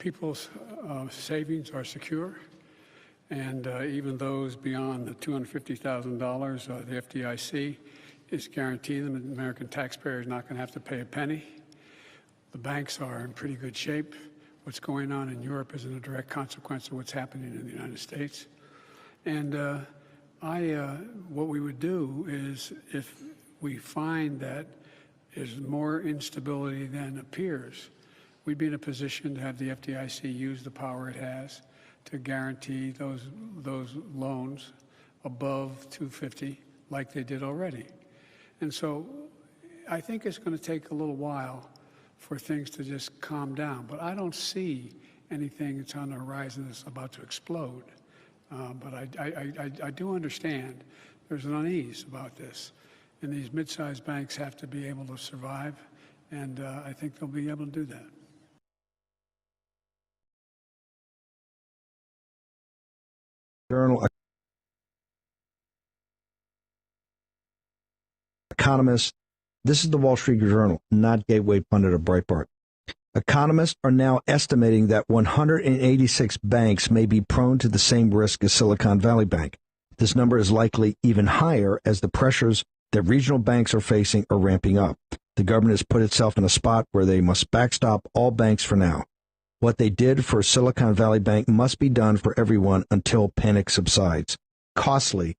people's savings are secure, and even those beyond the $250,000, the FDIC is guaranteeing them that the American taxpayer is not going to have to pay a penny. The banks are in pretty good shape. What's going on in Europe isn't a direct consequence of what's happening in the United States. And what we would do is, if we find that there's more instability than appears, we'd be in a position to have the FDIC use the power it has to guarantee those loans above 250, like they did already. And so I think it's going to take a little while for things to just calm down. But I don't see anything that's on the horizon that's about to explode. But I do understand there's an unease about this. And these mid-sized banks have to be able to survive. And I think they'll be able to do that. Journal economists. This is the Wall Street Journal, not Gateway Pundit or Breitbart. Economists are now estimating that 186 banks may be prone to the same risk as Silicon Valley Bank. This number is likely even higher as the pressures that regional banks are facing are ramping up. The government has put itself in a spot where they must backstop all banks for now. What they did for Silicon Valley Bank must be done for everyone until panic subsides. Costly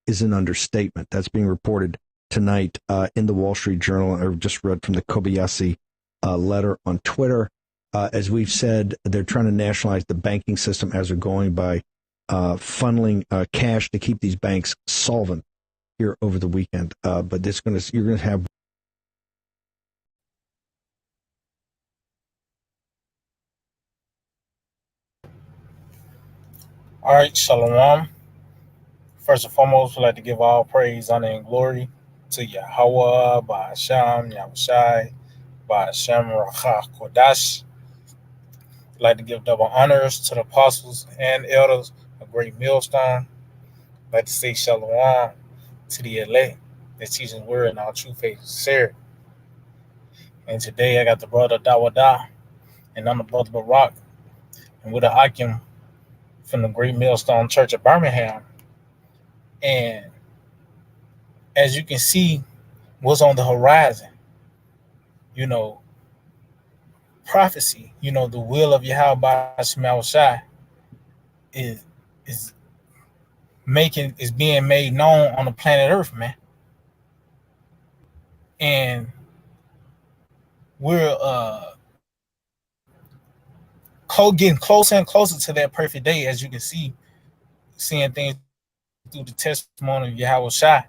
is an understatement. That's being reported tonight in the Wall Street Journal. I just read from the Kobayashi letter on Twitter. As we've said, they're trying to nationalize the banking system as they're going by funneling cash to keep these banks solvent here over the weekend. But you're going to have. All right, Shalom. First and foremost, we'd like to give all praise, honor, and glory to Yahawashi, bahasham, Yahawashi, bahasham, Rawchaa Qadash. We'd like to give double honors to the apostles and elders of Great Millstone. I'd like to say Shalom to the elect that teach His word and our true faith is shared. And today I got the brother Dawada, and I'm the brother Barak, and we're the Akim from the Great Millstone Church of Birmingham. And as you can see, what's on the horizon, prophecy, the will of Yahawashi is being made known on the planet Earth, man. And we're getting closer and closer to that perfect day, as you can see, seeing things through the testimony of Yahawashi,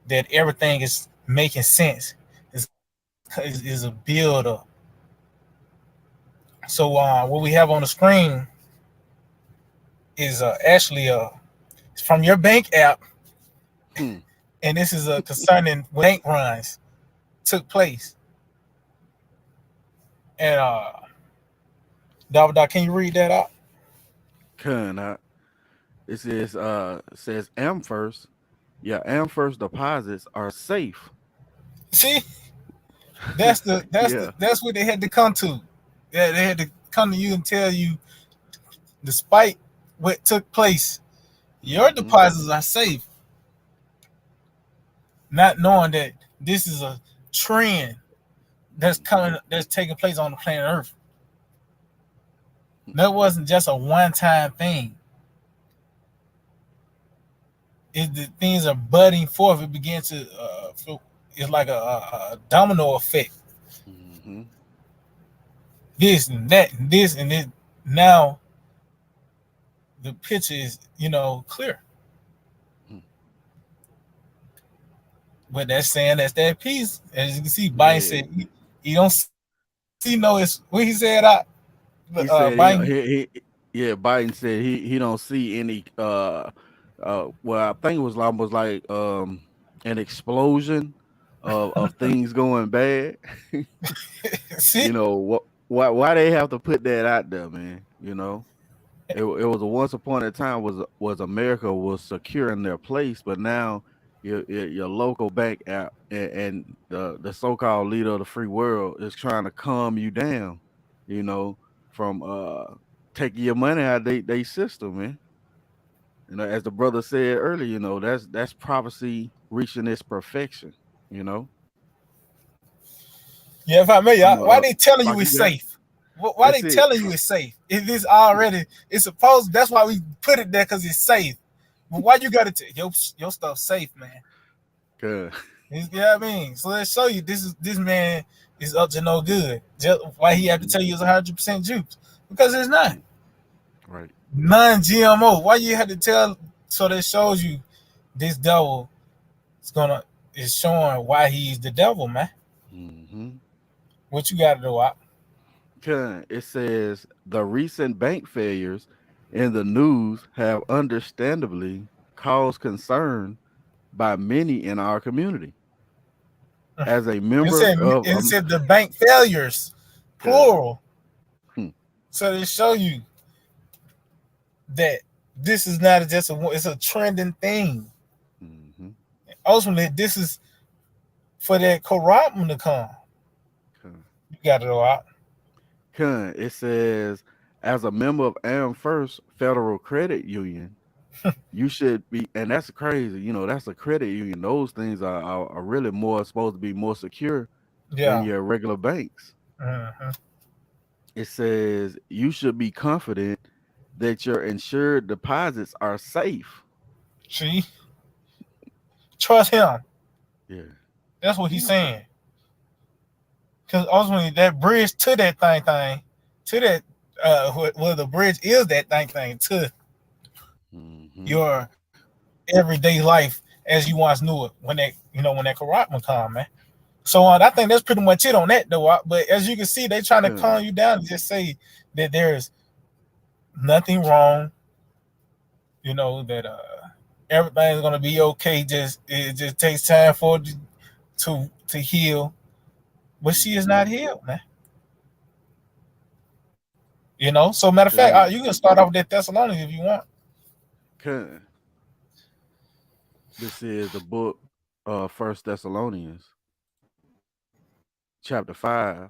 that everything is making sense, is a build-up. So what we have on the screen is actually it's from your bank app, and this is concerning bank runs took place. And Davida, can you read that out? It says AmFirst. Yeah, AmFirst deposits are safe. See, that's what they had to come to. Yeah, they had to come to you and tell you, despite what took place, your deposits are safe. Not knowing that this is a trend that's taking place on the planet Earth. That wasn't just a one-time thing. The things are budding forth. It begins to it's like a domino effect. Mm-hmm. This and that, and this and this. Now the picture is, clear. But that's saying that's that piece. As you can see, Biden said he don't see it's what he said. Biden, Biden said he don't see any. Well, I think it was almost like an explosion of things going bad. See? Why they have to put that out there, man? It was a once upon a time was America was secure in their place, but now your local bank app and the so-called leader of the free world is trying to calm you down, taking your money out of they system, man. You know, as the brother said earlier, you know, that's prophecy reaching its perfection, you know. Yeah, if I may, why they telling you Like it's you got safe? Why that's they it. telling you it's safe? If it's already, it's supposed. That's why we put it there because it's safe. But why you got to your stuff safe, man? Good. You know what I mean? So let's show you this man is up to no good. Just why he have to tell you it's 100% juice because it's not Right. non-GMO. Why you had to tell? So that shows you this devil is showing why he's the devil, man. Mm-hmm. What you got to do? Good. It says the recent bank failures in the news have understandably caused concern by many in our community. As a member of It said the bank failures, Good. plural. So they show you that this is not just it's a trending thing. Mm-hmm. Ultimately, this is for that corrupt to come. You got it all out. It says, as a member of AM First Federal Credit Union, you should be, and that's crazy. You know, that's a credit union. Those things are really more supposed to be more secure than Yeah. your regular banks. Mm-hmm. It says you should be confident that your insured deposits are safe. See, trust him. Yeah. That's what he's saying. Because ultimately, that bridge to that thing, to that where the bridge is that thing to your everyday life as you once knew it when that corrupt come, man. So I think that's pretty much it on that though. But as you can see, they trying to calm you down and just say that there's nothing wrong. You know that everything's gonna be okay. It just takes time for it to heal. But she is not healed, man. You know. So matter of fact, you can start off with that Thessalonians if you want. Okay. This is the book, First Thessalonians, chapter 5,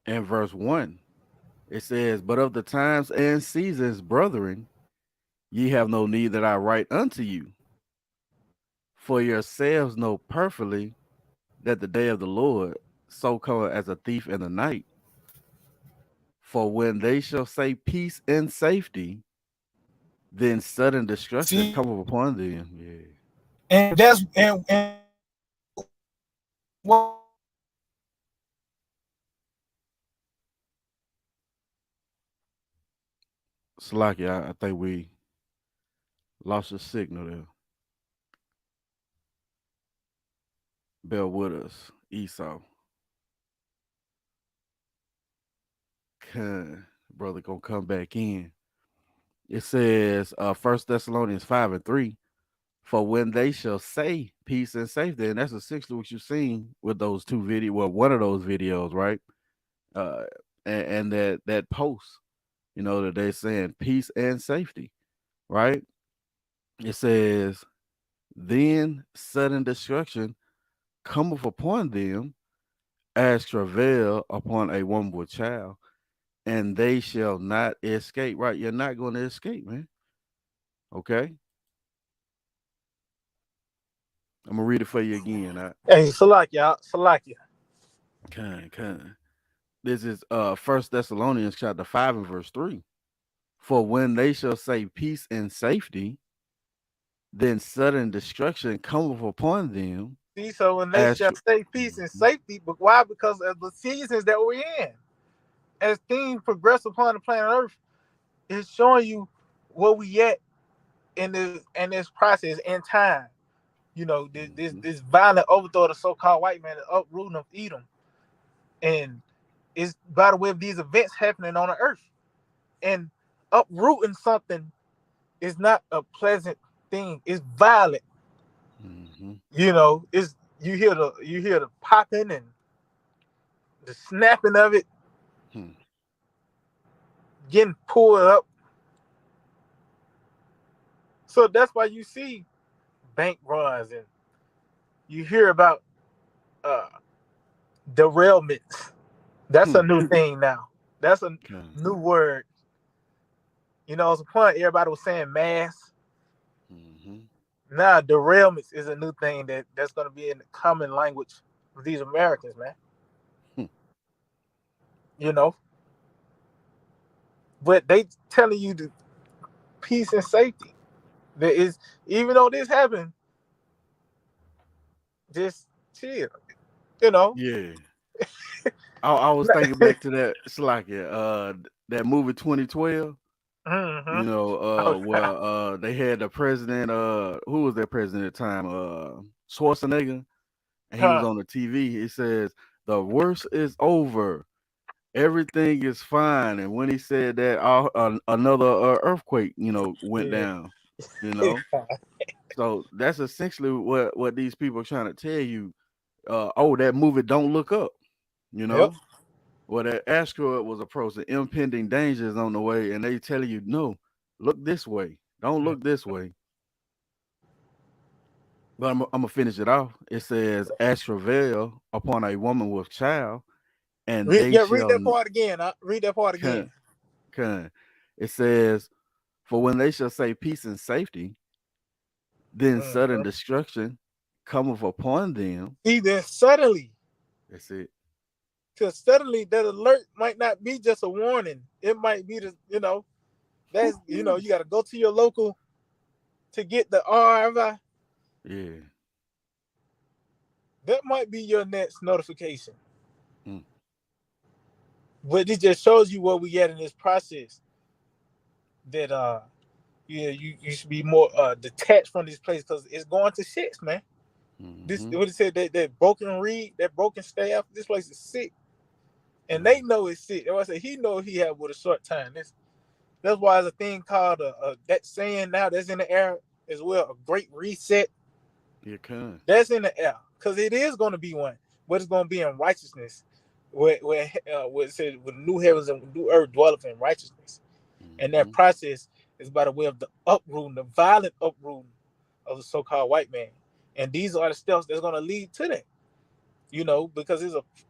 and verse 1. It says, "But of the times and seasons, brethren, ye have no need that I write unto you. For yourselves know perfectly that the day of the Lord so cometh as a thief in the night. For when they shall say peace and safety, then sudden destruction See, cometh upon them." Yeah. and that's and what Slacky, I think we lost the signal there. Bear with us, Esau. Brother gonna come back in. It says, 1 Thessalonians 5 and 3. For when they shall say peace and safety, and that's essentially what you've seen with those two videos, well, one of those videos, right? Uh, and that post, you know, that they're saying peace and safety, right? It says, then sudden destruction cometh upon them as travail upon a woman with child, and they shall not escape. Right? You're not going to escape, man. Okay. I'm gonna read it for you again. hey, Salakia. Kind. This is First Thessalonians chapter 5 and verse 3. For when they shall say peace and safety, then sudden destruction cometh upon them. See, so when they As shall say peace and safety, but why? Because of the seasons that we're in. As things progress upon the planet Earth, it's showing you where we at in this process in time. You know, this violent overthrow of the so-called white man, the uprooting of Edom, and it's by the way of these events happening on the earth. And uprooting something is not a pleasant thing. It's violent. You know, it's you hear the popping and the snapping of it, getting pulled up. So that's why you see bank runs and you hear about derailments That's a new thing now. That's a Con. new word. You know, at the point everybody was saying mass. Mm-hmm. Now derailments is a new thing that's going to be in the common language of these Americans, man. You know, but they telling you the peace and safety. There is, even though this happened, just chill. You know. Yeah. I was thinking back to that Slakia, that movie 2012. You Mm-hmm. know, where they had the president, who was their president at the time? Schwarzenegger, and he was Huh. on the TV. He says, "The worst is over. Everything is fine." And when he said that, another earthquake, went Yeah. down. You know, so that's essentially what these people are trying to tell you. Oh, that movie, Don't Look Up. You Yep. know, well, that asteroid was approaching, impending dangers on the way, and they telling you, no, look this way. Don't look this way. But I'm gonna finish it off. It says, "As travail upon a woman with child, and Read, they yeah, read shall that part again. Read that part again. come." It says, "For when they shall say peace and safety, then sudden Mm-hmm. destruction cometh upon them." See, then suddenly, That's it. because suddenly that alert might not be just a warning. It might be that's you got to go to your local to get the RFI. Yeah. That might be your next notification. Mm. But it just shows you where we at in this process. That you should be more detached from this place because it's going to shit, man. This Mm-hmm. what it said that broken reed, that broken staff. This place is sick, and Right. they know it's sick. That's why I say he know he had with a short time. That's why there's a thing called that saying now that's in the air as well. A great reset. You can. That's in the air because it is going to be one, but it's going to be in righteousness, where it says with new heavens and new earth dwelleth in righteousness, and that Mm-hmm. process is by the way of the uprooting, the violent uprooting of the so-called white man, and these are the steps that's going to lead to that. Because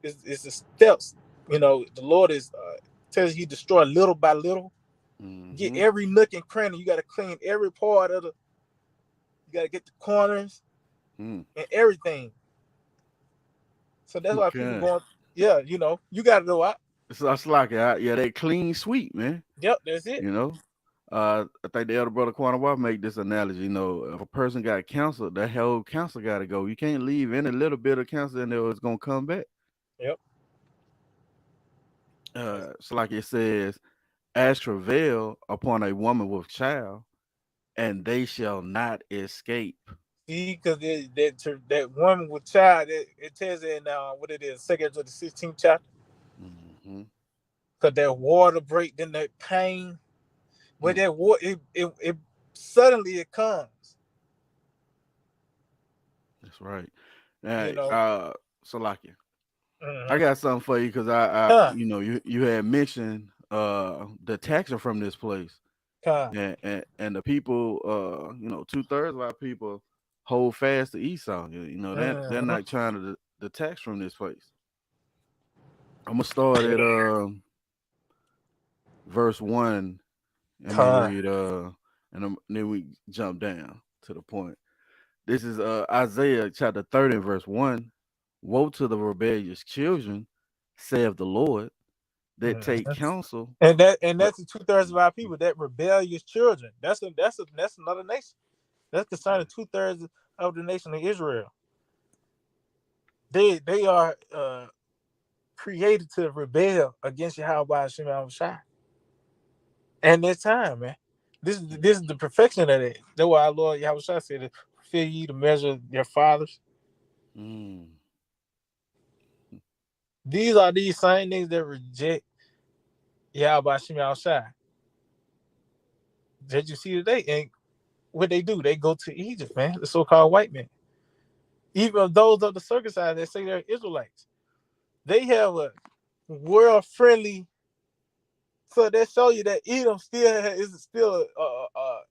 it's the steps. The Lord is tells you destroy little by little. Get Mm-hmm. every nook and cranny. You got to clean every part of the. You got to get the corners Mm. and everything. So that's why people Okay. going. Yeah, you got to know. It's like yeah, they clean sweep, man. Yep, that's it. You know, I think the elder brother Quanah make this analogy. If a person got cancer, the whole cancer got to go. You can't leave any little bit of cancer in there; it's gonna come back. Yep. It's like it says, "As travail upon a woman with child, and they shall not escape." See, because that woman with child, it tells in what it is, second to the 16th chapter. Mm-hmm. Because that water break, then that pain, but Mm. that water, it suddenly it comes. That's right. You Hey, know. Salakia, I Mm-hmm. got something for you because I Huh. you had mentioned the taxer from this place. Huh. And the people, 2/3 of our people hold fast to Esau. They're Mm-hmm. not trying to detach from this place. I'm gonna start at verse 1. I'm gonna Huh. read then we jump down to the point. This is Isaiah chapter 30 verse 1. Woe to the rebellious children, saith the Lord, that take Mm-hmm. counsel. And But that's the 2/3 of our people, that rebellious children. That's another nation. That's concerning 2/3 of the nation of Israel. They are created to rebel against Yahawashi. And it's time, man. This is the perfection of it. That's why our Lord Yahawashi said to fulfill ye the measure of your fathers. mm, These are these same things that reject Yahawashi that you see today. And what they do, they go to Egypt, man, the so-called white men. Even those of the circumcised that say they're Israelites, they have a world-friendly. So that show you that Edom still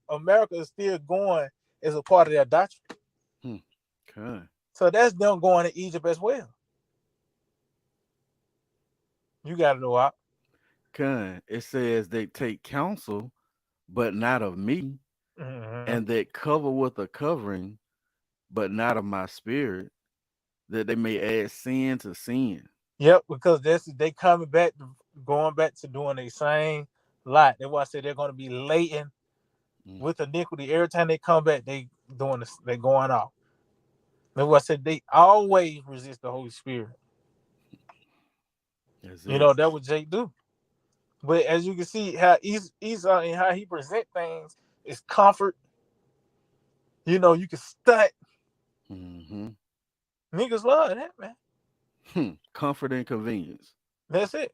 America is still going as a part of their doctrine. okay. So that's them going to Egypt as well. You got to know out. It says they take counsel, but not of me, Mm-hmm. and that cover with a covering, but not of my spirit, that they may add sin to sin. Yep, because they coming back, going back to doing the same lot. That's why I said they're going to be latent Mm, with iniquity. Every time they come back, they doing this. They going off. That's why I said they always resist the Holy Spirit. that's You it. know that what Jake do. But as you can see, how Esau and how he present things is comfort. You know, you can stunt. Mm-hmm. Niggas love that, man. Comfort and convenience. That's it.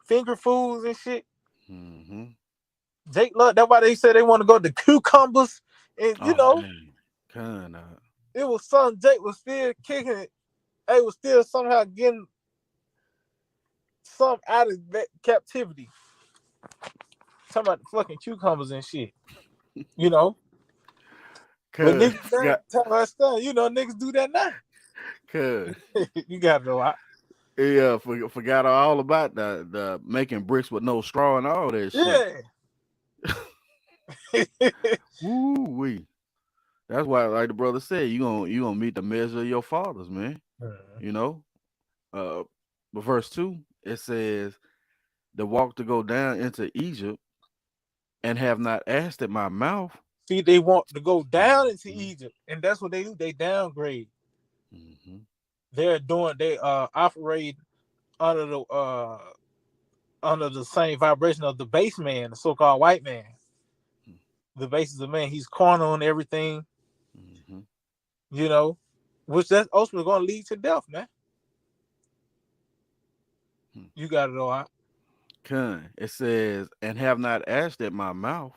Finger foods and shit. Mm-hmm. Jake love. That's why they say they want to go to cucumbers. And you Oh know, dang. Kind of. it was some Jake was still kicking it. They was still somehow getting some out of that captivity. Talking about the fucking cucumbers and shit. You know. But Cause niggas now forgot. tell us stuff. You know, niggas do that now. Cause You gotta know out. yeah, forgot all about the making bricks with no straw and all that shit. Yeah. Woo wee. That's why, like the brother said, you gonna meet the measure of your fathers, man. You know. Uh, but verse 2 it says, "The walk to go down into Egypt, and have not asked at my mouth." See, they want to go down into Mhm, Egypt, and that's what they do. They downgrade. mhm, They operate under the same vibration of the base man, the so-called white man. The base is the man. He's corner on everything, mhm. you know, which that's ultimately going to lead to death, man. Hmm. You got it all right. It says, "And have not asked at my mouth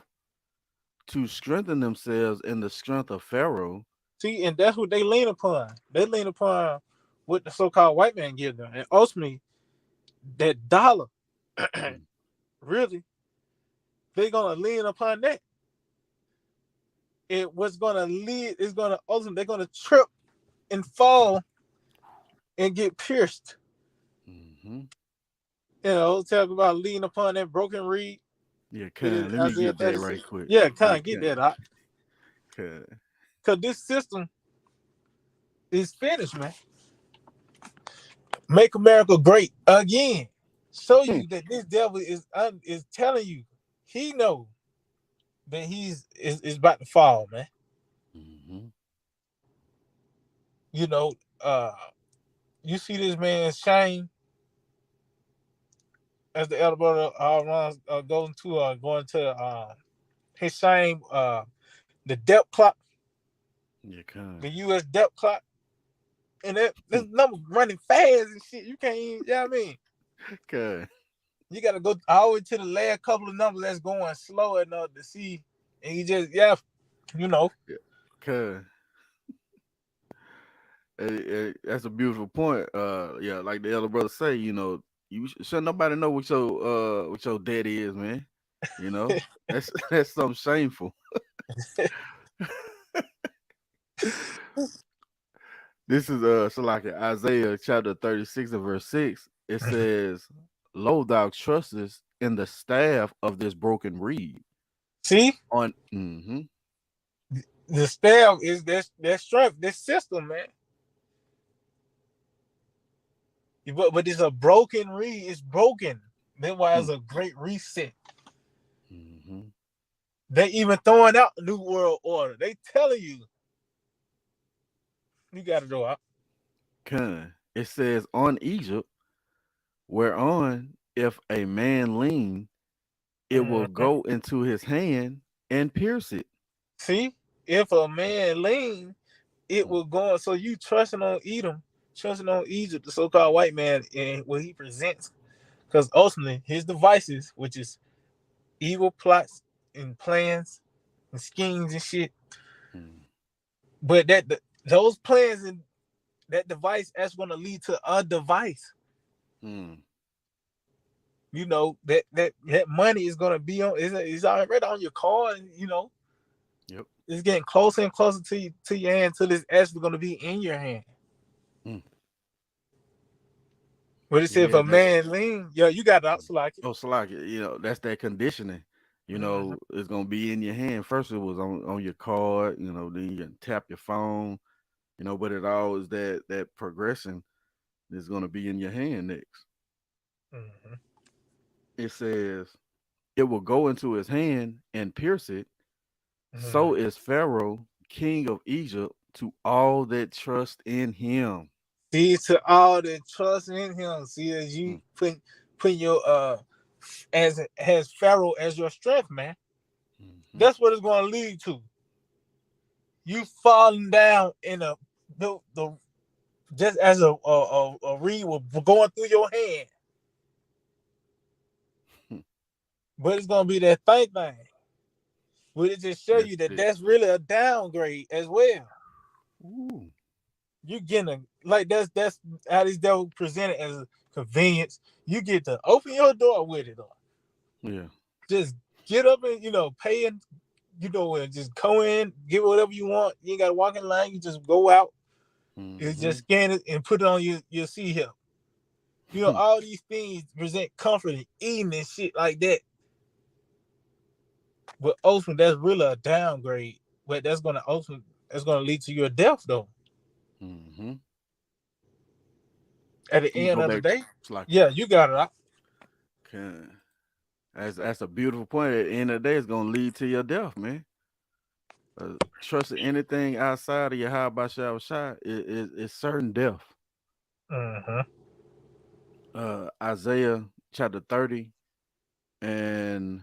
to strengthen themselves in the strength of Pharaoh." See, and that's what they lean upon. They lean upon what the so-called white man gives them, and ultimately that dollar, Mm, really, they're gonna lean upon that. It what's gonna lead is gonna ultimately they're gonna trip and fall and get pierced. mhm. You know, talk about leaning upon that broken reed. Yeah, It is let me Isaiah get that 36. right quick. Yeah, Yeah, kind of get that out. Con. Because this system is finished, man. Make America great again. Show you that this devil is telling you he knows that is about to fall, man. Mhm. You know, uh, you see this man's shame as the elder brother going to his shame, the debt clock, Yeah, con. the U.S. debt clock, and this number running fast and shit. You can't even, you know what I mean? Con. You got to go all the way to the last couple of numbers that's going slow enough to see, and you just, yeah, you know. Yeah, con. That's a beautiful point. Yeah, like the elder brother say, you should nobody know what your debt is, man. You know, that's that's something shameful. This is so like in Isaiah chapter 36 and verse 6. It says, "Lo, thou trustest in the staff of this broken reed." See, On mm-hmm, the staff is that strength, this system, man. But it's a broken reed. It's broken. That's why it's a great reset. mm-hmm. They even throwing out the new world order. They telling you got to go out. It says on Egypt, whereon if a man lean, it will Mhm. go into his hand and pierce it. See, if a man lean, it will go on. So you trusting on Edom, trusting on Egypt, the so-called white man, and what he presents, because ultimately his devices, which is evil plots and plans and schemes and shit. Mm, But those plans and that device that's going to lead to a device. mm. You know that money is going to be on. It's already on your card. You know, Yep. it's getting closer and closer to your hand till it's actually going to be in your hand. Mm. What it say? If Yeah, a man lean, yeah, you got to like it. oh, so like that's that conditioning. It's gonna be in your hand. First, it was on your card. Then you can tap your phone. But it all is that progression is gonna be in your hand next. Mm-hmm. It says it will go into his hand and pierce it. So Mm-hmm. is Pharaoh, king of Egypt, to all that trust in him. See, to all that trust in him. See, as you Mm, put your as Pharaoh as your strength, man. mhm. That's what it's going to lead to. You falling down in the just as a reed was going through your hand, but it's going to be that thing. Will it just show That's you that it. that's really a downgrade as well? Ooh. You getting like that's how these devils presented as a convenience. You get to open your door with it, or Yeah. just get up and pay and and just go in, get whatever you want. You ain't got to walk in line. You just go out. You just Hmm. scan it and put it on your see here. All these things present comfort and eating and shit like that. But ultimately, that's really a downgrade. But that's gonna lead to your death though. Hmm. At the You end go of the back. day, It's like yeah, you got it. okay. That's a beautiful point. At the end of the day, it's gonna lead to your death, man. Trusting anything outside of your Yahawashi is certain death. Mm-hmm. Isaiah chapter 30 and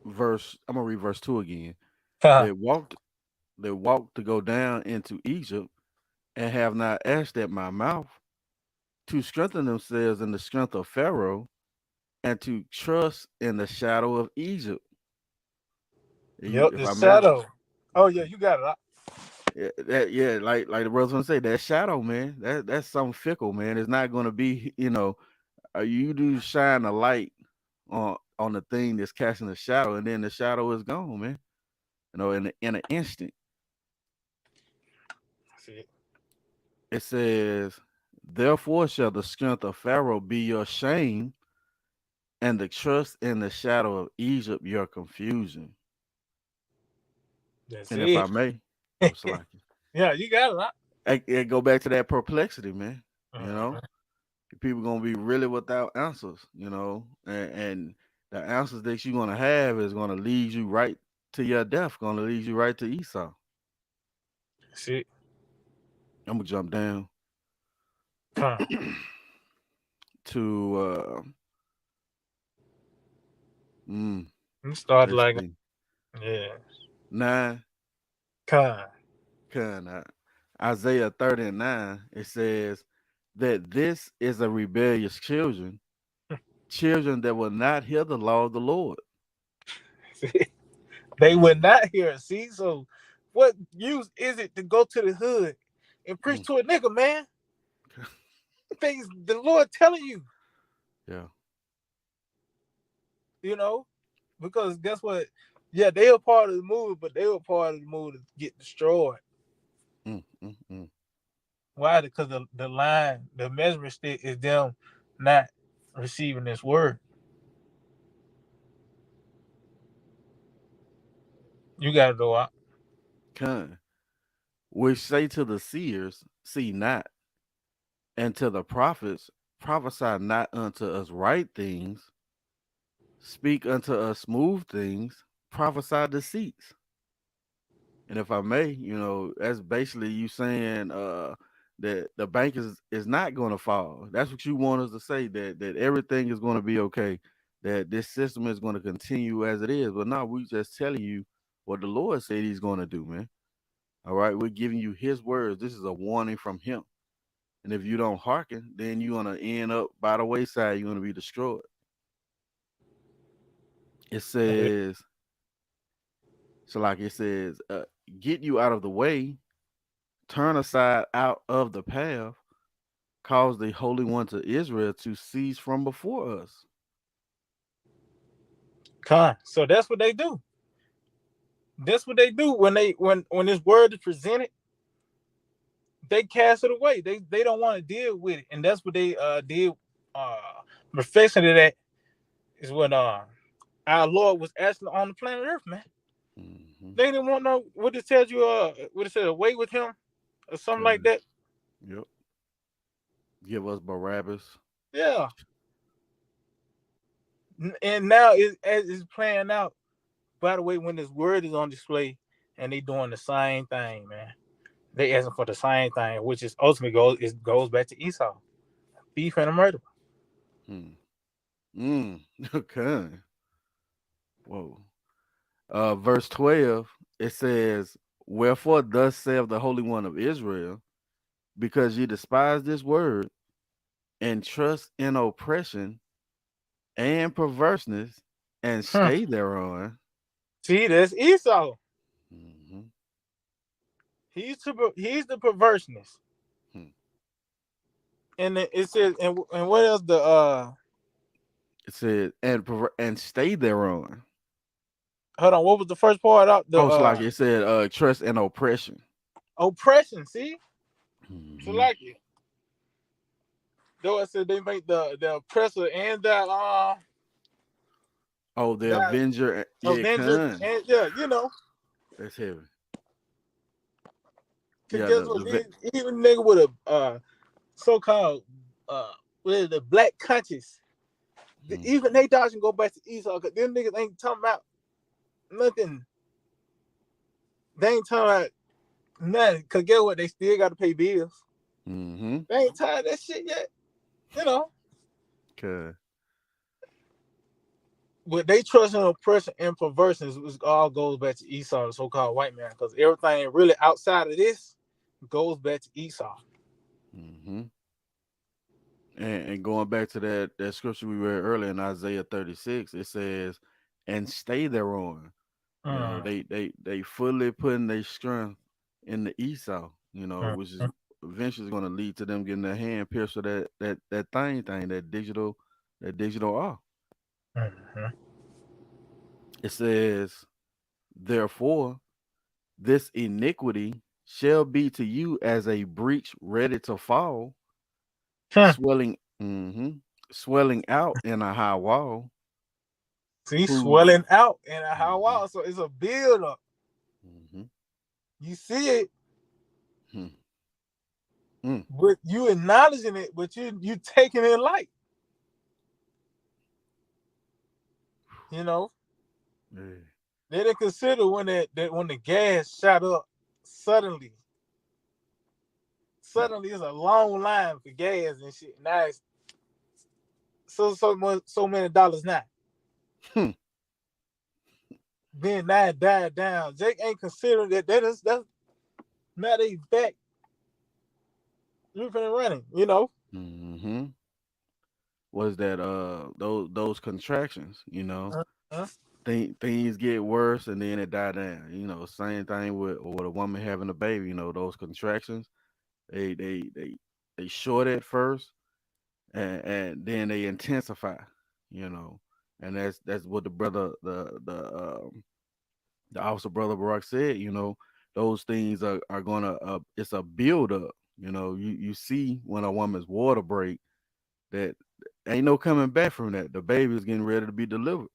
verse. I'm gonna read verse 2 again. They walked, they walked to go down into Egypt and have not asked at my mouth to strengthen themselves in the strength of Pharaoh and to trust in the shadow of Egypt. You, Yep, if the I may, shadow. Oh yeah, okay. you got it. Yeah, like the brothers gonna say, that shadow, man. That's something fickle, man. It's not gonna be, you do shine a light on the thing that's casting a shadow, and then the shadow is gone, man. In an instant. See, It says, therefore shall the strength of Pharaoh be your shame, and the trust in the shadow of Egypt your confusion. that's And if I it. may, oh Salaki, Yeah, you got it. it go back to that perplexity, man. You Uh-huh. know, people gonna be really without answers, and the answers that you're gonna have is gonna lead you right to your death, gonna lead you right to Esau. See, I'm gonna jump down come, to mm, you start let's like, see, yeah, 9. come. Kind of Isaiah 30 and 9, it says that this is a rebellious children that will not hear the law of the Lord. See, they would not hear it. See, so what use is it to go to the hood and preach Mm. to a nigga, man? Things the Lord telling you, Yeah. you know, because guess what? Yeah, they were part of the movie, but they were part of the movie to get destroyed. Mm, mm, mm. Why? Because the measuring stick is them not receiving this word. You got to go out. Kind. Which say to the seers, see not, and to the prophets, prophesy not unto us right things, speak unto us smooth things, prophesy deceits. And if I may, that's basically you saying that the bank is not going to fall. That's what you want us to say, that everything is going to be okay, that this system is going to continue as it is. But no, we just telling you what the Lord said He's going to do, man. All right, we're giving you His words. This is a warning from Him. And if you don't hearken, then you're going to end up by the wayside. You're going to be destroyed. It says, so like it says, get you out of the way, turn aside out of the path, cause the Holy One to Israel to cease from before us. So that's what they do. That's what they do when this word is presented. they cast it away. They don't want to deal with it, and that's what they did. Reflection of that is when our Lord was actually on the planet Earth, man. Mm-hmm. They didn't want no what it tells you what it said away with him or something like that. Yep. Give us Barabbas. Yeah. And now as it's playing out. By the way, when this word is on display and they doing the same thing, man, they asking for the same thing, which is ultimately goes back to Esau, thief and a murderer. Okay. Whoa. Verse 12, it says, wherefore thus saith the Holy One of Israel, because ye despise this word and trust in oppression and perverseness and stay thereon. See, that's Esau. Mm-hmm. He's the perverseness. Hmm. And it says, and what else It said, and stay thereon. hold on, what was the first part out? The Oh, it's like it said, trust and oppression. oppression, see? So Mm-hmm. like it. Though it said they make the oppressor and that Oh, the that Avenger. Yeah, avenger con. and yeah, you know. That's heavy. Cause Yeah, guess what? Even nigga with a so-called with the black conscience, even they dodging go back to Esau because them niggas ain't talking about nothing. They ain't talking about nothing. Cause guess what? They still got to pay bills. Mm-hmm. They ain't tired of that shit yet, you know. Okay. But they trust in oppression and perversion, which all goes back to Esau, the so-called white man. Because everything really outside of this goes back to Esau. Mm-hmm. And going back to that scripture we read earlier in Isaiah 36, it says, and stay thereon. You know, they fully putting their strength in the Esau, you know, which is eventually going to lead to them getting their hand pierced with that thing, that digital R. Mm-hmm. It says, therefore, this iniquity shall be to you as a breach ready to fall, swelling, swelling out in a high wall. See, Whose swelling out in a high wall. So it's a build up. You see it, but you acknowledging it, but you taking it light. You know, they didn't consider when when the gas shot up suddenly. Suddenly, it's a long line for gas and shit. Now it's so many dollars now. Then now it died down. Jake ain't considering that's now they back looping and running. You know. Was that those contractions, you know? Uh-huh. Things get worse and then it die down. You know, same thing with a woman having a baby. You know, those contractions, they short at first and then they intensify. You know, and that's what the officer brother Barack said. You know, those things are gonna it's a build up. You know, you see when a woman's water break that ain't no coming back from that. The baby is getting ready to be delivered.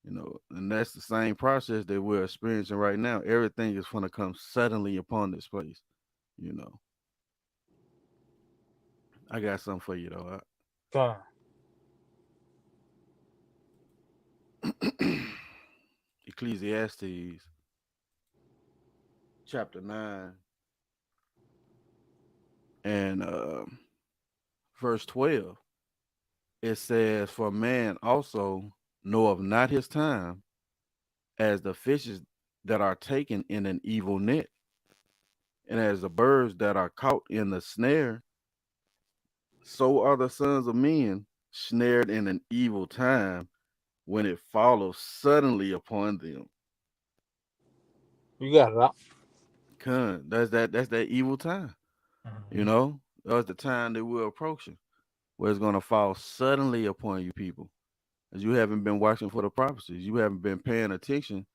You know, and that's the same process that we're experiencing right now. Everything is going to come suddenly upon this place. You know, I got something for you though. Ecclesiastes chapter 9 and verse 12. It says, "For man also knoweth not his time, as the fishes that are taken in an evil net, and as the birds that are caught in the snare, so are the sons of men snared in an evil time when it follows suddenly upon them." You got it out. That's that evil time. You know, that's the time that we're approaching, where it's gonna fall suddenly upon you people. As you haven't been watching for the prophecies, you haven't been paying attention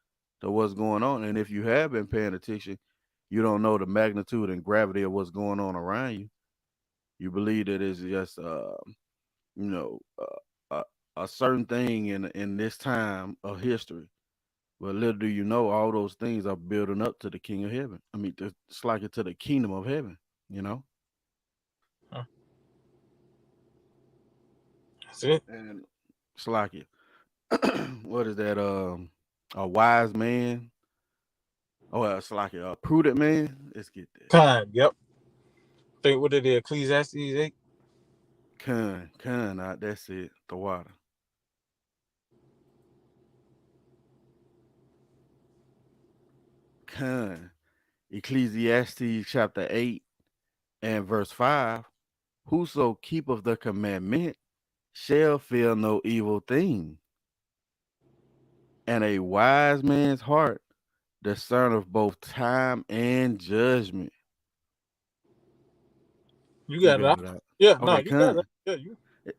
to what's going on. And if you have been paying attention, you don't know the magnitude and gravity of what's going on around you. You believe that it's just you know, a certain thing in this time of history. But little do you know, all those things are building up to the King of Heaven. I mean, it's like it to the kingdom of heaven. You know, Huh. That's it. and it's like it. What is that? A wise man. Oh, it's like a prudent man. Let's get that. Kind. Yep. Think what it is. Ecclesiastes 8. Out. That's it. The water. Con. Ecclesiastes chapter 8 and verse 5. Whoso keepeth the commandment shall fear no evil thing. And a wise man's heart discerneth both time and judgment. You got it. it out. Yeah. No, Okay, you got it. con. Yeah.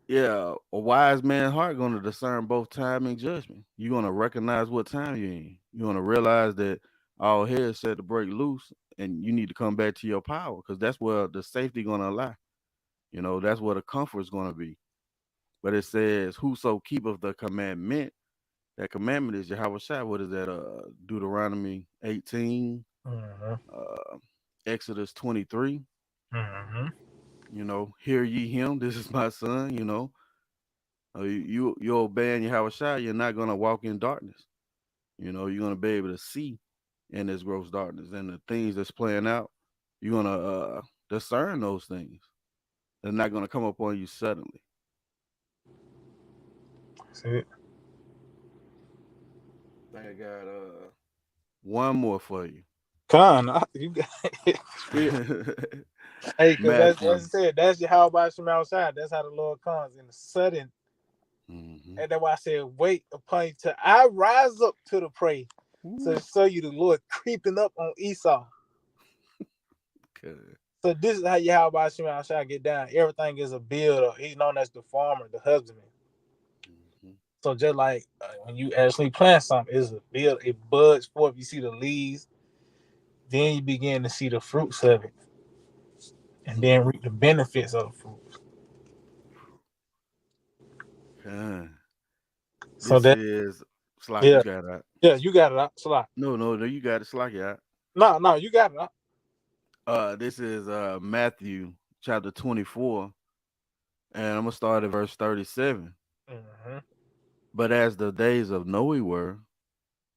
Yeah, a wise man's heart gonna discern both time and judgment. You're gonna recognize what time you're in. You're gonna realize that all hell is set to break loose, and you need to come back to your power, because that's where the safety gonna lie. You know, that's where the comfort is gonna be. But it says, "Whoso keepeth the commandment." That commandment is Yahawashi. What is that? Deuteronomy 18, Mm-hmm. Exodus 23. Mm-hmm. You know, hear ye him. This is my son. You know, you obeying Yahawashi, you're not gonna walk in darkness. You know, you're gonna be able to see in this gross darkness, and the things that's playing out. You're gonna discern those things. They're not gonna come up on you suddenly. That's it. I think I got one more for you. You got it. Hey, because that's Matthew. as I said, that's your how about from outside. That's how the Lord comes in the sudden. Mm-hmm. And that's why I said, wait upon you till I rise up to the prey. So show you the Lord creeping up on Esau. Good. So this is how Yahweh Shema outside get down. Everything is a builder. He's known as the farmer, the husbandman. Mm-hmm. So just like when you actually plant something, it's a build. It buds forth. You see the leaves, then you begin to see the fruits of it, and then reap the benefits of the fruit. Good. So This that is Slack. You yeah, got it. you got it out. Slide. No, you got it. Slack it out. No, you got it out. This is Matthew chapter 24, and I'm gonna start at verse 37. Mm-hmm. But as the days of Noe were,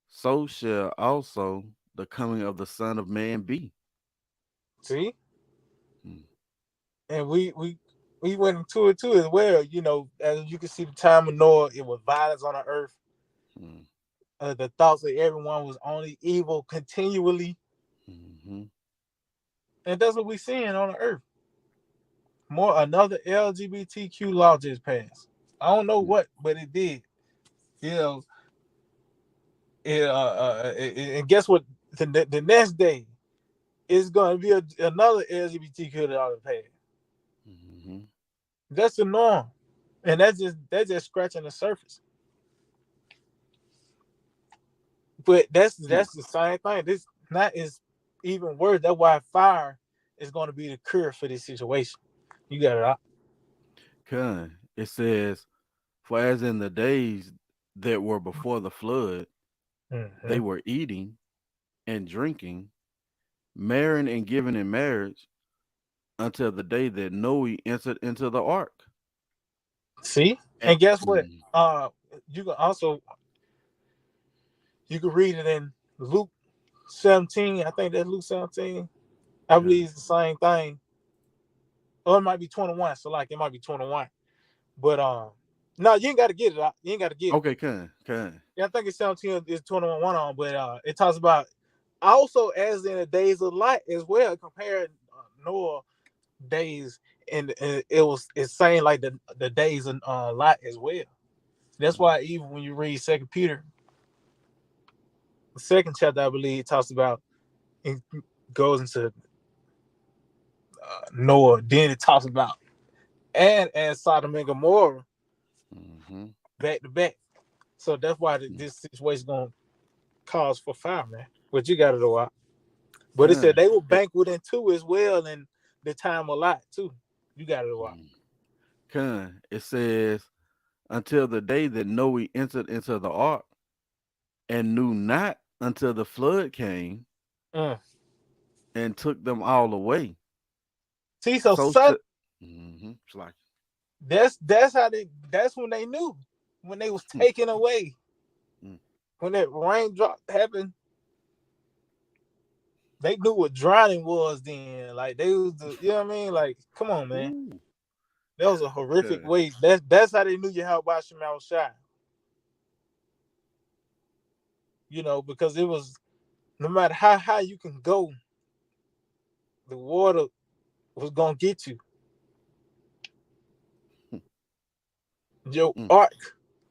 so shall also the coming of the Son of Man be. See, Hmm. and we went into it too as well. You know, as you can see, the time of Noah, it was violence on the earth. Hmm. The thoughts of everyone was only evil continually, Mm-hmm. and that's what we're seeing on the earth. More another LGBTQ law just passed. I don't know what, but it did. You know, and guess what? The next day is going to be another LGBTQ law to pass. Mm-hmm. That's the norm, and that's just scratching the surface. But that's the same thing. This not is even worse. That's why fire is going to be the cure for this situation. You got it out. Con. It says, "For as in the days that were before the flood, Mm-hmm. they were eating and drinking, marrying and giving in marriage, until the day that Noe entered into the ark." See, And, and guess what? You can also read it in Luke 17. I think that's Luke 17. I believe it's the same thing. Or it might be 21. So like it might be 21. But no, you ain't got to get it out. You ain't got to get it. okay, con. Yeah, I think it's 17 is 21 one on, but it talks about also as in the days of light as well, comparing Noah days, and it's saying like the days of light as well. That's why even when you read Second Peter, the second chapter, I believe, it talks about it goes into Noah. Then it talks about and as Sodom and Gomorrah Mm-hmm. back to back. So that's why this situation is gonna cause for fire, man. But you got it all out. But it said Con, they were banqueting too as well, and the time a lot too. You got it right. con. It says until the day that Noe entered into the ark and knew not until the flood came Mm. and took them all away. See, so So should it's like that's when they knew, when they was taken away, mm, when that raindrop happened. They knew what drowning was then. Like they was you know what I mean? Like, come on, man. ooh, That was a horrific con, way. That's how they knew Yahawashi was shy. You know, because it was no matter how high you can go, the water was gonna get you. Your mm, ark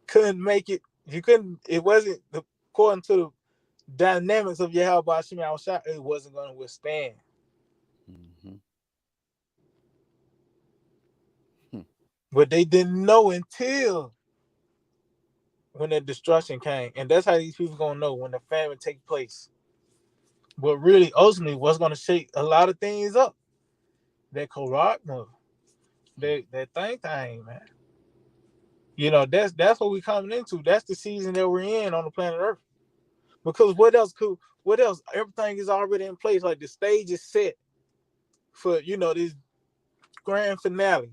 couldn't make it. You couldn't. It wasn't according to the dynamics of Yahawashi shot. It wasn't gonna withstand. mhm, But they didn't know until when the destruction came, and that's how these people gonna know when the famine take place. But really, ultimately, what's gonna shake a lot of things up? That Karakma, that thing, man. You know, that's what we're coming into. That's the season that we're in on the planet Earth. Because what else could? What else? Everything is already in place. Like the stage is set for this grand finale.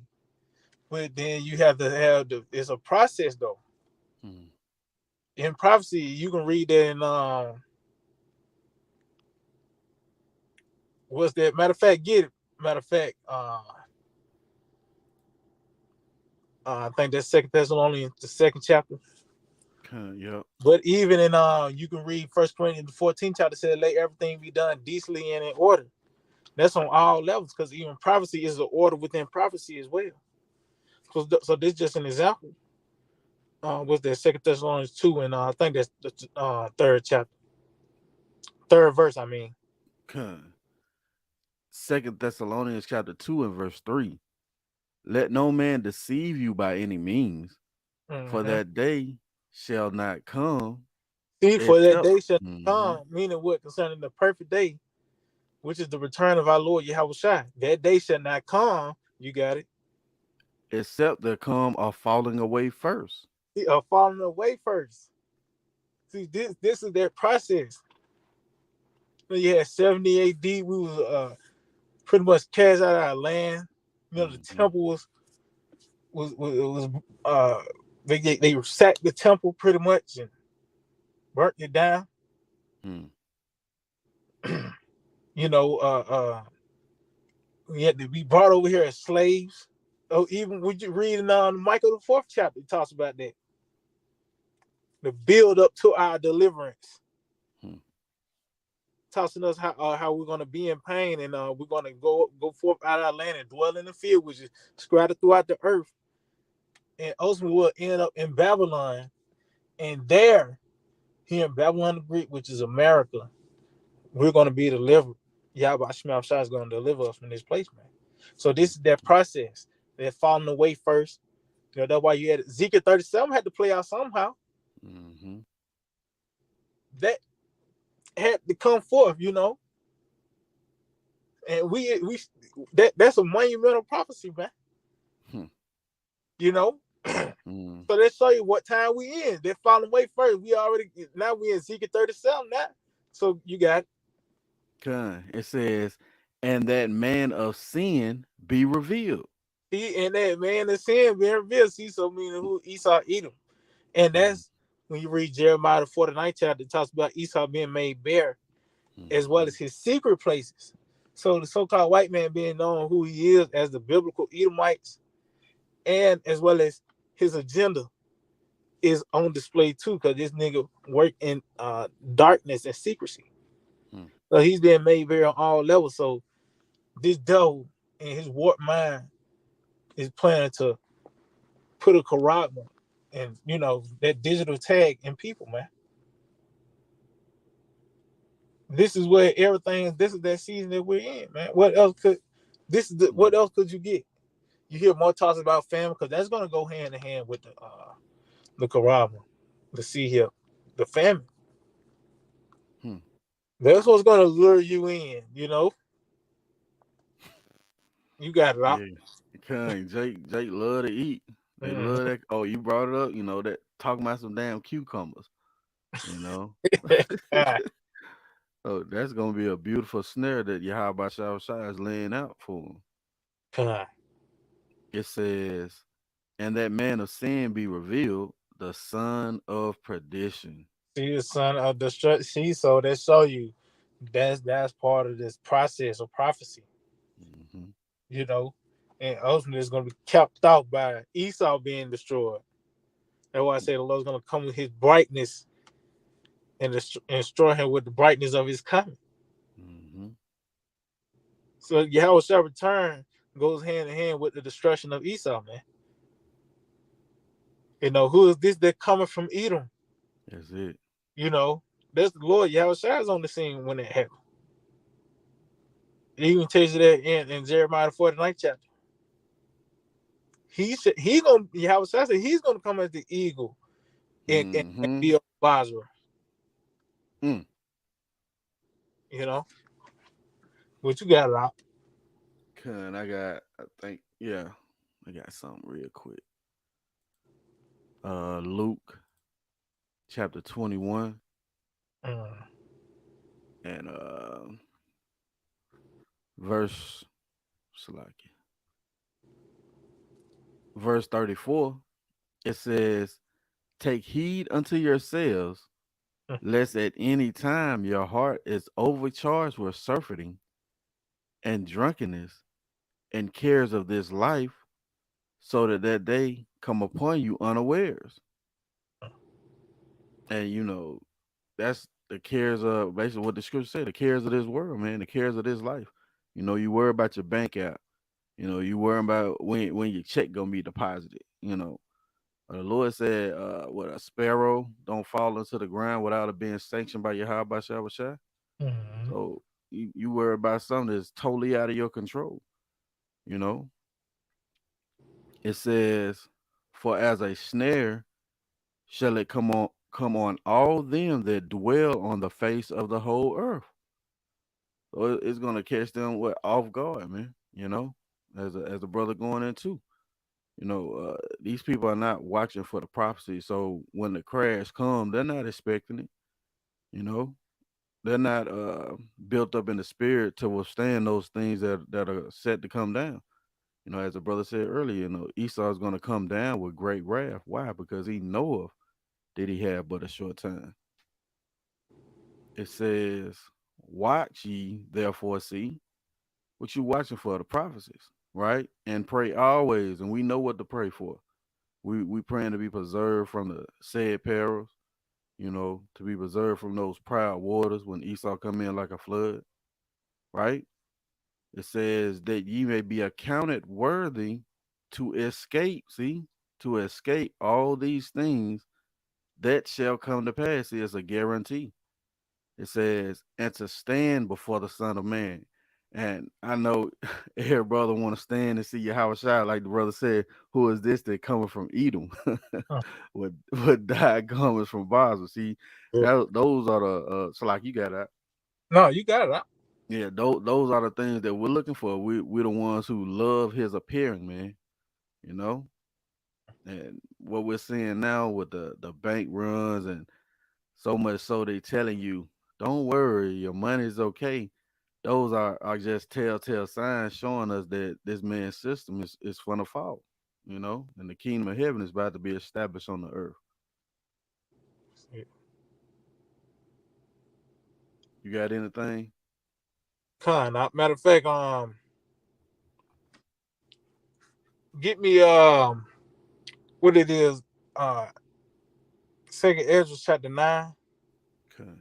But then you have to have it's a process though. mm, In prophecy, you can read that in what's that? Matter of fact, get it. Matter of fact, I think that's Second Thessalonians, the second chapter. con, yep, But even in you can read First Corinthians, the 14th chapter said, "Let everything be done decently and in order." That's on all levels because even prophecy is an order within prophecy as well. So this is just an example. Was that Second Thessalonians 2, and I think that's the third chapter, third verse. I mean, con. Second Thessalonians chapter 2 and verse 3. Let no man deceive you by any means, for mm-hmm. that day shall not come See, for that except day shall mhm, come, meaning what concerning the perfect day, which is the return of our Lord Yahawashi. That day shall not come. You got it. except there come a falling away first. See, falling away first. See, this is their process. You had 70 AD. We was pretty much cast out of our land. The Mhm, temple was they sacked the temple pretty much and burnt it down. mm, We had to be brought over here as slaves. Oh, even would you read in Michael the fourth chapter, it talks about that. The build up to our deliverance. mm, Tossing us how we're gonna be in pain and we're gonna go forth out of our land and dwell in the field, which is scattered throughout the earth. And ultimately we'll end up in Babylon. And there, here in Babylon the Greek, which is America, we're gonna be delivered. Yahweh Shema Shai is gonna deliver us from this place, man. So this is that process. They're falling away first. That's why you had Ezekiel 37 had to play out somehow. mhm, That had to come forth, and that's a monumental prophecy, man. hmm, You know, mm. so let's show you what time we in. They're falling away first. Now we in Ezekiel 37 now. So you got it. Con. It says, and that man of sin be revealed. He and that man of sin being revealed. See, so meaning who Esau Edom. And Mm, that's when you read Jeremiah the 49th chapter, it talks about Esau being made bare, as well as mhm, his secret places. So the so-called white man being known who he is as the biblical Edomites, and as well as his agenda is on display too, because this nigga worked in darkness and secrecy. mm, So he's being made bare on all levels. So this devil in his warped mind is planning to put a corruption and that digital tag in people, man. This is where everything. This is that season that we're in, man. What else could what mm, else could you get? You hear more talks about family because that's gonna go hand in hand with the corruption, the sea here, the famine. hmm. That's what's gonna lure you in. You got it out. Yeah. Jake love to eat. They Mhm. love that. Oh, you brought it up. That talking about some damn cucumbers. You know. Ah, Oh, that's gonna be a beautiful snare that Yahawashi is laying out for him. ah. It says, "And that man of sin be revealed, the son of perdition." See the son of destruction. See, so they show you that's part of this process of prophecy. Hmm. You know, and ultimately it's going to be capped off by Esau being destroyed. That's why I say the Lord's going to come with His brightness and destroy him with the brightness of His coming. Hmm. So Yahweh's return goes hand in hand with the destruction of Esau, man. Who is this that coming from Edom? That's it. You know, that's the Lord. Yahweh is on the scene when it happened. It even tells you that in Jeremiah 49th chapter. He said Yahweh said he's gonna come as the eagle and Hmm. be a Basra. Mm. You know, what you got out? I think, yeah, I got something real quick. Luke chapter 21 Mm. and verse Salaki, verse 34. It says, "Take heed unto yourselves, lest at any time your heart is overcharged with surfeiting and drunkenness and cares of this life, so that day come upon you unawares." And that's the cares of basically what the scripture said, the cares of this world, man, the cares of this life. You worry about your bank app. You worry about when your check gonna be deposited. The Lord said, "What a sparrow don't fall into the ground without it being sanctioned by Yahawashi." Mm. So you worry about something that's totally out of your control. You know, it says, "For as a snare shall it come on all them that dwell on the face of the whole earth." So it's gonna catch them off guard, man. As a brother going into. These people are not watching for the prophecy. So when the crash comes, they're not expecting it. You know, they're not built up in the spirit to withstand those things that are set to come down. As the brother said earlier, Esau is going to come down with great wrath. Why? Because he knoweth that he had but a short time. It says, "Watch ye therefore, see." What you watching for? The prophecies, right? And pray always. And we know what to pray for. We praying to be preserved from the said perils, to be preserved from those proud waters when Esau come in like a flood, right? It says that ye may be accounted worthy to escape, see, to escape all these things that shall come to pass is a guarantee. It says, and to stand before the Son of Man. And I know every brother want to stand and see Yahawashi, like the brother said, who is this that coming from Edom? What died coming from Basra. See, Yeah. those are the so like you got that. No, you got it out. Yeah, those are the things that we're looking for. We're the ones who love his appearing, man. You know? And what we're seeing now with the bank runs, and so much so they telling you, don't worry, your money's okay. Those are just telltale signs showing us that this man's system is going to fall, and the kingdom of heaven is about to be established on the earth. You got anything? Matter of fact, get me what it is, uh, Second Ezra chapter 9. Okay.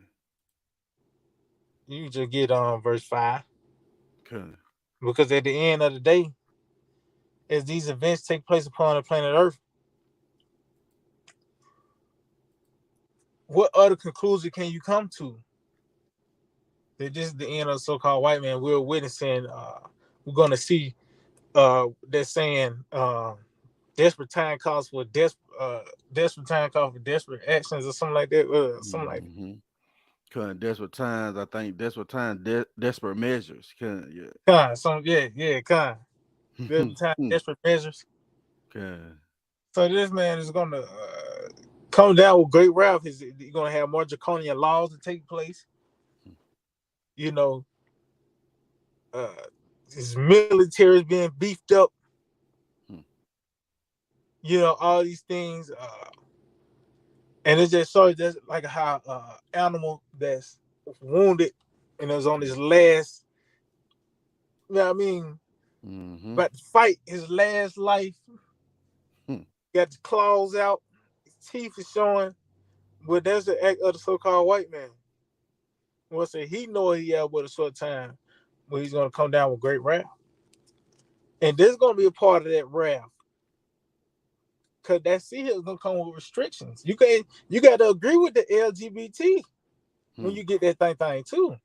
You just get verse 5, Okay. because at the end of the day, as these events take place upon the planet Earth, what other conclusion can you come to that this is the end of the so-called white man? We're witnessing. We're gonna see. They're saying desperate time calls for desperate time calls for desperate actions or something like that. Something like that. Hmm. Current desperate times. I think desperate times. Desperate measures. Current, Con. yeah. Desperate time, desperate measures. Current. So this man is gonna come down with great wrath. He's gonna have more draconian laws to take place. You know, uh, his military is being beefed up. You know, all these things, and it's just so just like how animal that's wounded and is on his last. You know what I mean? Mm-hmm. About to fight his last life. Hmm. Got the claws out, his teeth is showing. But that's the act of the so-called white man. Once he know he have but a short time, but he's gonna come down with great wrath, and this is gonna be a part of that wrath, cause that seal is gonna come with restrictions. You got to agree with the LGBT when you get that thing too.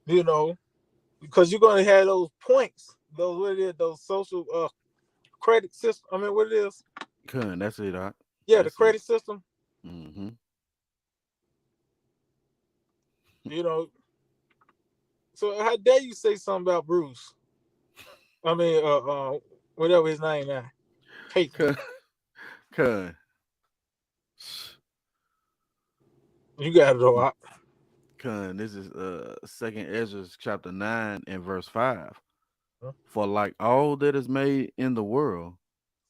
You know, because you're gonna have those points, those what it is, those social credit system. I mean, what it is? Current. That's it. Yeah, the That's it. credit system. Mm-hmm. You know, so how dare you say something about Bruce? I mean, whatever his name now, Peyton. Current. You got it all. This is Second Ezra chapter 9 and verse 5. For like all that is made in the world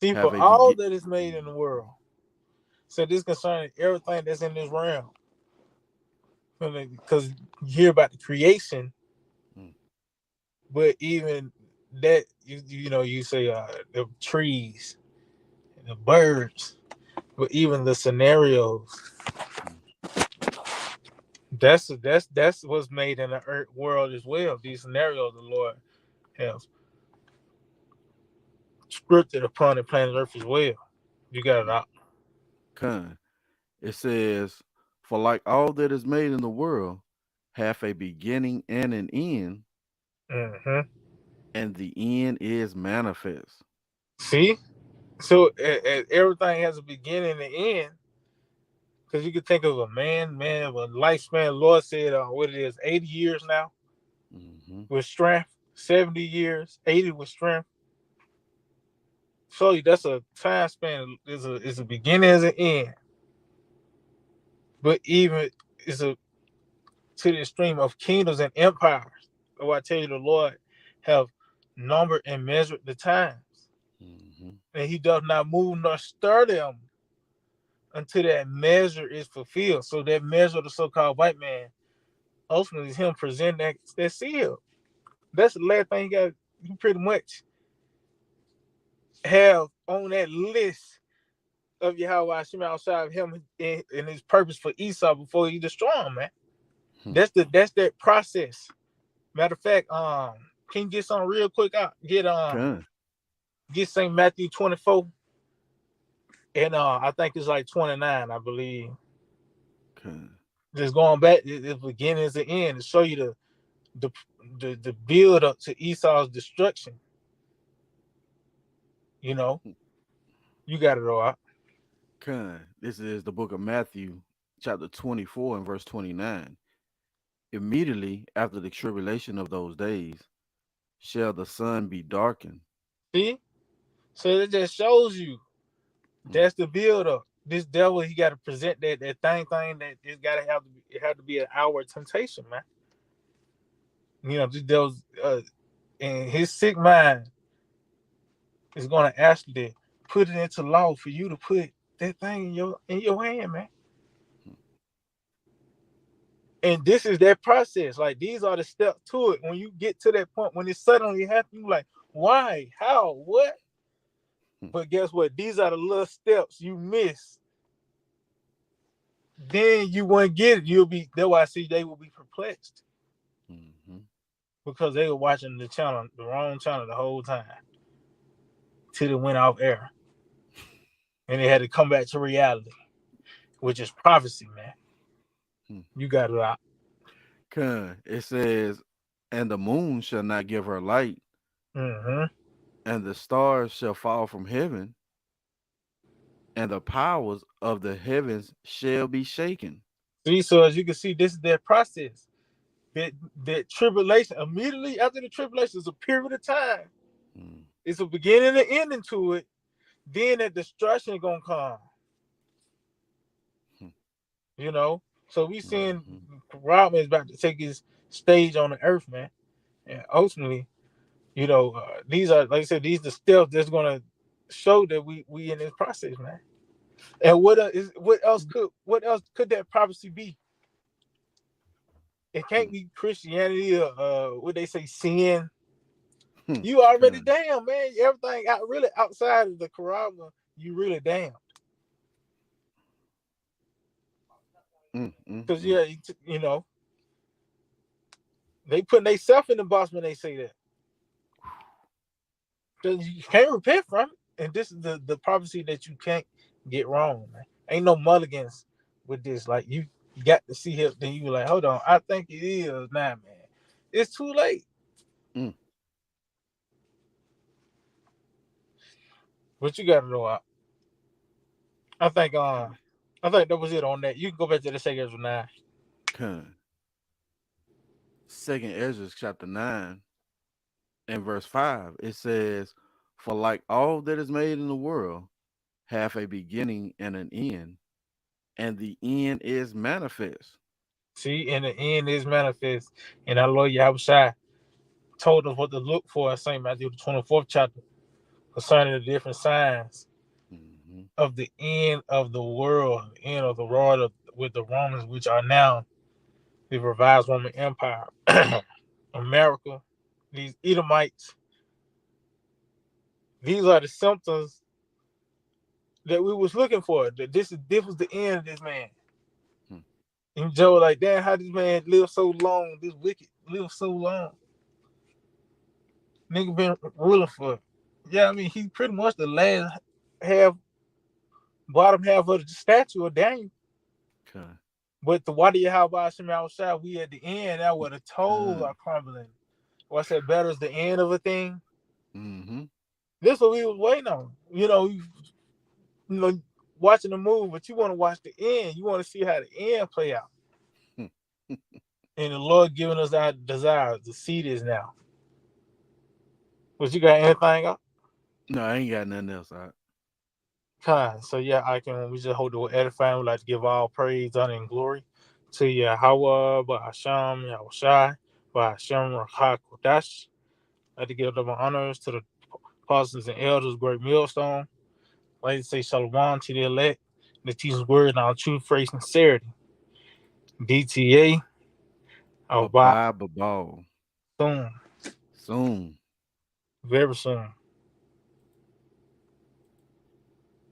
See, have for a all begin. that is made in the world, so this concerning everything that's in this realm, because you hear about the creation, but even that you know you say the trees, the birds, but even the scenarios, that's what's made in the earth world as well. These scenarios the Lord has scripted upon the planet Earth as well. You got it out. Con. It says, for like all that is made in the world have a beginning and an end, Mm-hmm. and the end is manifest. See, so everything has a beginning and an end. Because you could think of a man of a lifespan. Lord said, what it is, 80 years now Mm-hmm. with strength, 70 years, 80 with strength. So that's a time span. Is a beginning as an end, but even it's a to the extreme of kingdoms and empires. Oh, I tell you, the Lord have numbered and measured the times, Mm-hmm. and He does not move nor stir them until that measure is fulfilled. So that measure of the so-called white man ultimately is him presenting that seal. That's the last thing he pretty much have on that list of Yahawashi outside of him and his purpose for Esau before he destroy him, man. Hmm. That's that process. Matter of fact, can you get something real quick out? Con. Get St. Matthew 24 and I think it's like 29, I believe. Con. Just going back, the beginning is the end to show you the build up to Esau's destruction. You know, you got it all out. Con. This is the book of Matthew, chapter 24 and verse 29. Immediately after the tribulation of those days shall the sun be darkened. See? So it just shows you Hmm. that's the build up. This devil, he got to present that thing that it's got to have to be, it have to be an hour temptation, man. You know, this devil's in his sick mind is going to actually put it into law for you to put that thing in your hand, man. And this is that process. Like these are the steps to it. When you get to that point, when it suddenly happens, you like, why, how, what? Hmm. But guess what? These are the little steps you miss. Then you won't get it. You'll be. That's why I see they will be perplexed Mm-hmm. because they were watching the channel, the wrong channel, the whole time till it went off air, and they had to come back to reality, which is prophecy, man. Hmm. You got it out. Con. It says, and the moon shall not give her light, Mm-hmm. and the stars shall fall from heaven, and the powers of the heavens shall be shaken. See, so as you can see, this is their process. That tribulation, immediately after the tribulation, is a period of time. It's a beginning and ending to it. Then that destruction is gonna come. You know, so we seeing Rodman is about to take his stage on the earth, man. And ultimately, you know, these are, like I said, these are the steps that's gonna show that we in this process, man. And what else could that prophecy be? It can't be Christianity or what they say, sin. You already damn, man. Everything really outside of the Quran, you really damn. Because you know, they putting themselves in the box when they say that. Because you can't repent from it. And this is the prophecy that you can't get wrong, man. Ain't no mulligans with this. Like, you got to see it, then you like, hold on, I think it is now, man. It's too late. But you gotta know out. I think that was it on that. You can go back to the second Ezra 9. Second Ezra chapter 9 and verse 5. It says, "For like all that is made in the world have a beginning and an end, and the end is manifest." See, and the end is manifest. And our Lord Yahawashi told us what to look for in St. Matthew, the 24th chapter, concerning the different signs of the end of the world, the end of the world with the Romans, which are now the revised Roman Empire, America, these Edomites. These are the symptoms that we was looking for. That this was the end of this man. And Joe, like, damn, how this man live so long? This wicked live so long. Nigga been ruling for, I mean, he's pretty much the last bottom half of the statue of Daniel. But the Wadi Yahawashi, we at the end, that where the toes are crumbling. What I said, better is the end of a thing. This is what we was waiting on. You know, watching the movie, but you want to watch the end. You want to see how the end play out. And the Lord giving us our desire to see this now. But you got anything up? No, I ain't got nothing else. So we just hold the edifying. We like to give all praise, honor, and glory to Yahawah, bahasham, Yahawashi, bahasham, Rawchaa Qadash. Like to give them honors to the apostles and elders, great millstone. Like to say shalom to the elect, the teacher's word and our true phrase sincerity. DTA, our Bye, ball. soon, Soon. very soon.